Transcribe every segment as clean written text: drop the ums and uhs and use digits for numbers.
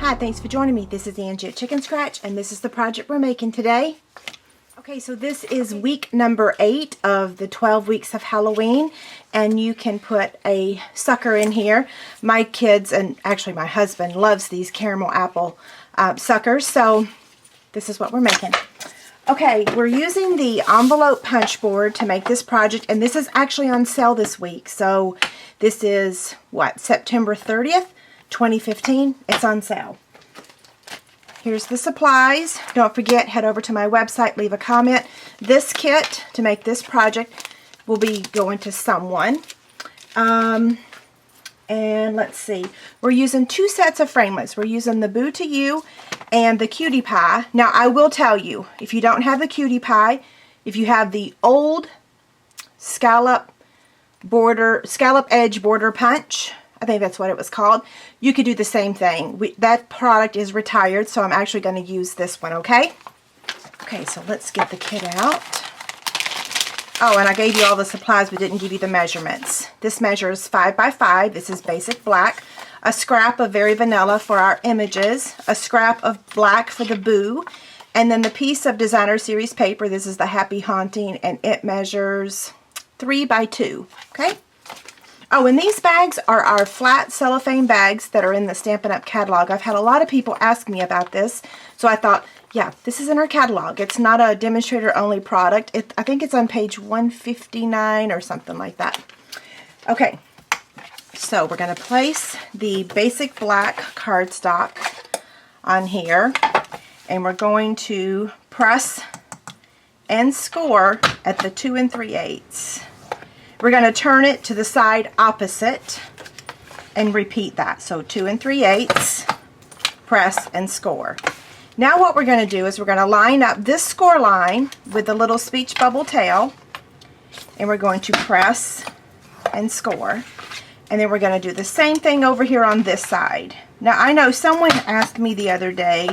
Hi, thanks for joining me. This is Angie at Chicken Scratch, and this is the project we're making today. Okay, so this is week number 8 of the 12 weeks of Halloween, and you can put a sucker in here. My kids, and actually my husband, loves these caramel apple suckers, so this is what we're making. Okay, we're using the envelope punch board to make this project, and this is actually on sale this week. So this is, what, September 30th, 2015. It's on sale. Here's the supplies. Don't forget, head over to my website, leave a comment. This kit to make this project will be going to someone. And let's see, we're using 2 sets of framelits. We're using the Boo to You and the Cutie Pie. Now, I will tell you, if you don't have the Cutie Pie, if you have the old scallop edge border punch, I think that's what it was called, you could do the same thing. That product is retired, so I'm actually going to use this one, okay? Okay, so let's get the kit out. Oh, and I gave you all the supplies but didn't give you the measurements. This measures 5 by 5. This is basic black. A scrap of Very Vanilla for our images. A scrap of black for the Boo. And then the piece of Designer Series paper. This is the Happy Haunting, and it measures 3 by 2. Okay? Oh, and these bags are our flat cellophane bags that are in the Stampin' Up! Catalog. I've had a lot of people ask me about this, so I thought, yeah, this is in our catalog. It's not a demonstrator-only product. I think it's on page 159 or something like that. Okay, so we're going to place the basic black cardstock on here, and we're going to press and score at the 2 3/8. We're going to turn it to the side opposite and repeat that. So 2 3/8, press and score. Now what we're going to do is we're going to line up this score line with the little speech bubble tail, and we're going to press and score. And then we're going to do the same thing over here on this side. Now, I know someone asked me the other day,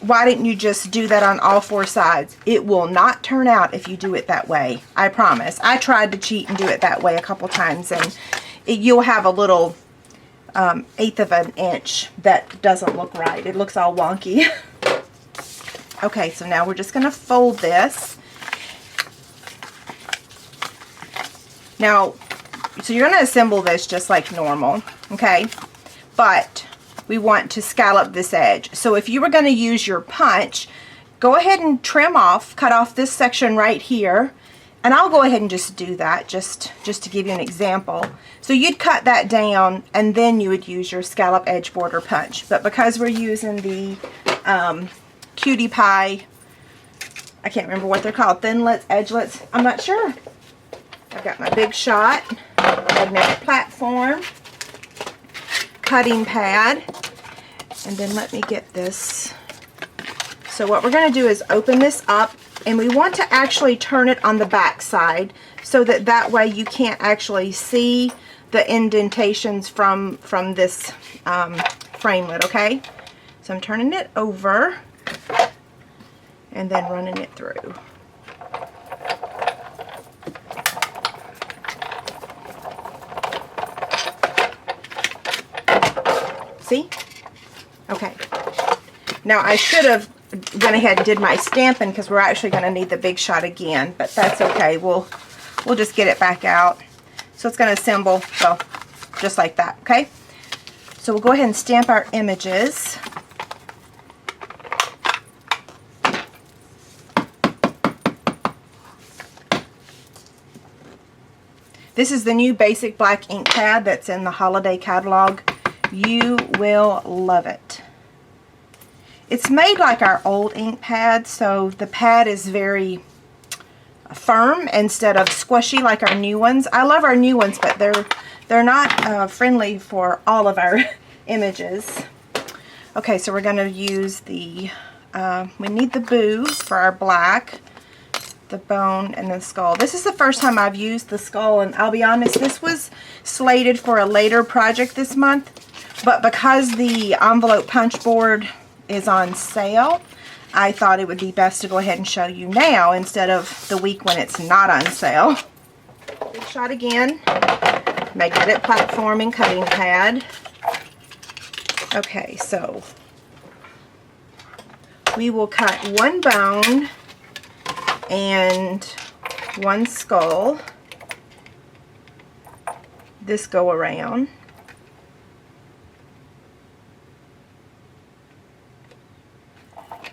why didn't you just do that on all 4 sides? It will not turn out if you do it that way. I promise. I tried to cheat and do it that way a couple times, and you'll have a little 1/8 of an inch that doesn't look right. It looks all wonky. Okay, so now we're just going to fold this. Now, so you're going to assemble this just like normal, okay? But we want to scallop this edge. So if you were going to use your punch, go ahead and trim off, cut off this section right here. And I'll go ahead and just do that, just to give you an example. So you'd cut that down, and then you would use your scallop edge border punch. But because we're using the Cutie Pie, I can't remember what they're called, thinlets, edgelets, I'm not sure. I've got my Big Shot, magnetic platform, cutting pad, and then let me get this. So what we're going to do is open this up, and we want to actually turn it on the back side so that way you can't actually see the indentations from this framelit, okay? So I'm turning it over and then running it through. See? Okay. Now I should have went ahead and did my stamping because we're actually going to need the Big Shot again, but that's okay. We'll just get it back out. So it's going to assemble, well, just like that, okay? So we'll go ahead and stamp our images. This is the new basic black ink pad that's in the holiday catalog. You will love it. It's made like our old ink pad, so the pad is very firm instead of squishy like our new ones. I love our new ones, but they're not friendly for all of our images. Okay, so we're going to use the, we need the Boo for our black, the bone, and the skull. This is the first time I've used the skull, and I'll be honest, this was slated for a later project this month, but because the envelope punch board is on sale, I thought it would be best to go ahead and show you now instead of the week when it's not on sale. Big Shot again, magnetic platform and cutting pad. Okay, so we will cut one bone and one skull. This go around.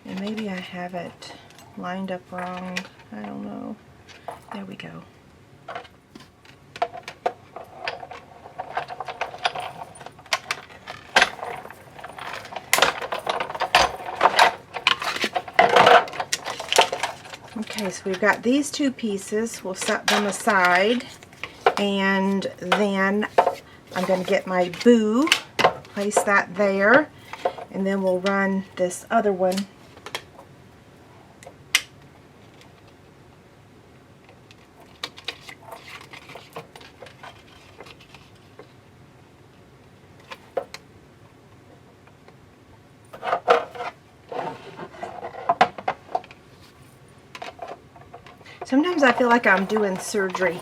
And maybe I have it lined up wrong. I don't know. There we go. Okay, so we've got these two pieces. We'll set them aside. And then I'm going to get my boo, place that there, and then we'll run this other one. Sometimes I feel like I'm doing surgery,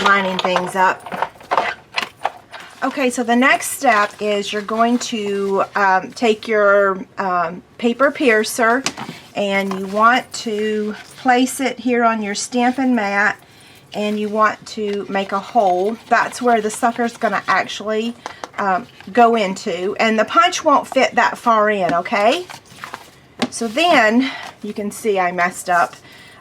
lining things up. Okay, so the next step is you're going to take your paper piercer and you want to place it here on your Stampin' mat, and you want to make a hole. That's where the sucker's going to actually go into, and the punch won't fit that far in, okay? So then, you can see I messed up.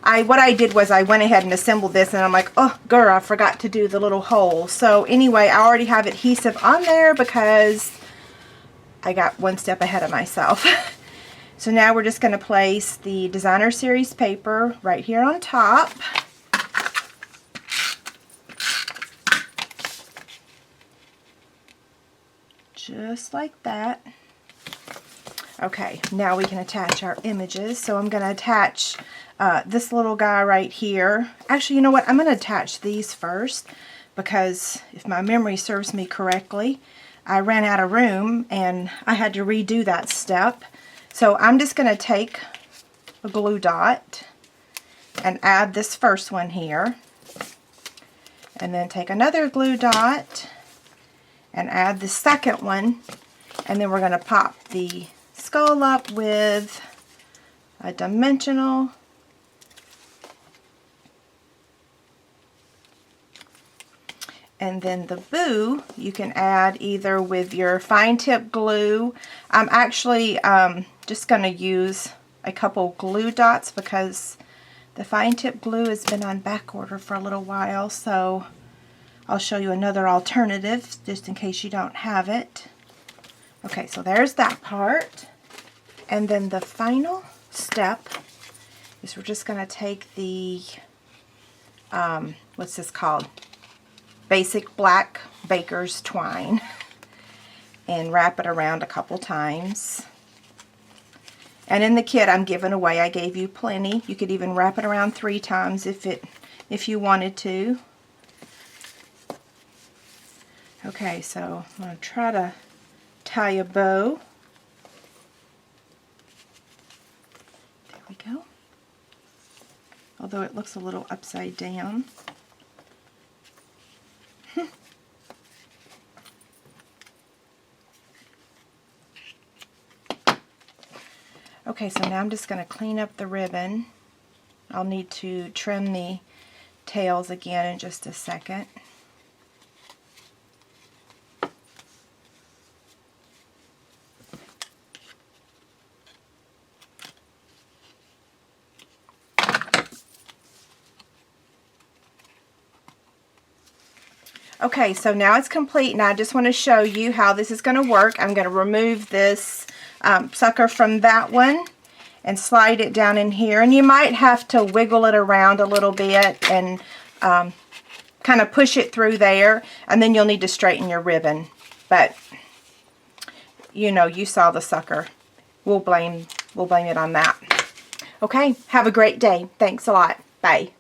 What I did was I went ahead and assembled this, and I'm like, oh, girl, I forgot to do the little hole. So anyway, I already have adhesive on there because I got one step ahead of myself. So now we're just going to place the Designer Series paper right here on top. Just like that. Okay, now we can attach our images. So I'm going to attach this little guy right here. Actually, you know what? I'm going to attach these first because if my memory serves me correctly, I ran out of room and I had to redo that step. So I'm just going to take a glue dot and add this first one here. And then take another glue dot and add the second one. And then we're going to pop the skull up with a dimensional. And then the boo, you can add either with your fine tip glue. I'm actually just going to use a couple glue dots because the fine tip glue has been on back order for a little while. So I'll show you another alternative just in case you don't have it. Okay, so there's that part. And then the final step is we're just going to take the, what's this called? Basic black baker's twine and wrap it around a couple times. And in the kit I'm giving away, I gave you plenty. You could even wrap it around 3 times if you wanted to. Okay, so I'm going to try to tie a bow. There we go. Although it looks a little upside down. Okay, so now I'm just going to clean up the ribbon. I'll need to trim the tails again in just a second. Okay, so now it's complete, and I just want to show you how this is going to work. I'm going to remove this sucker from that one and slide it down in here, and you might have to wiggle it around a little bit and kind of push it through there, and then you'll need to straighten your ribbon. But you know, you saw the sucker. We'll blame it on that. Okay, have a great day. Thanks a lot. Bye.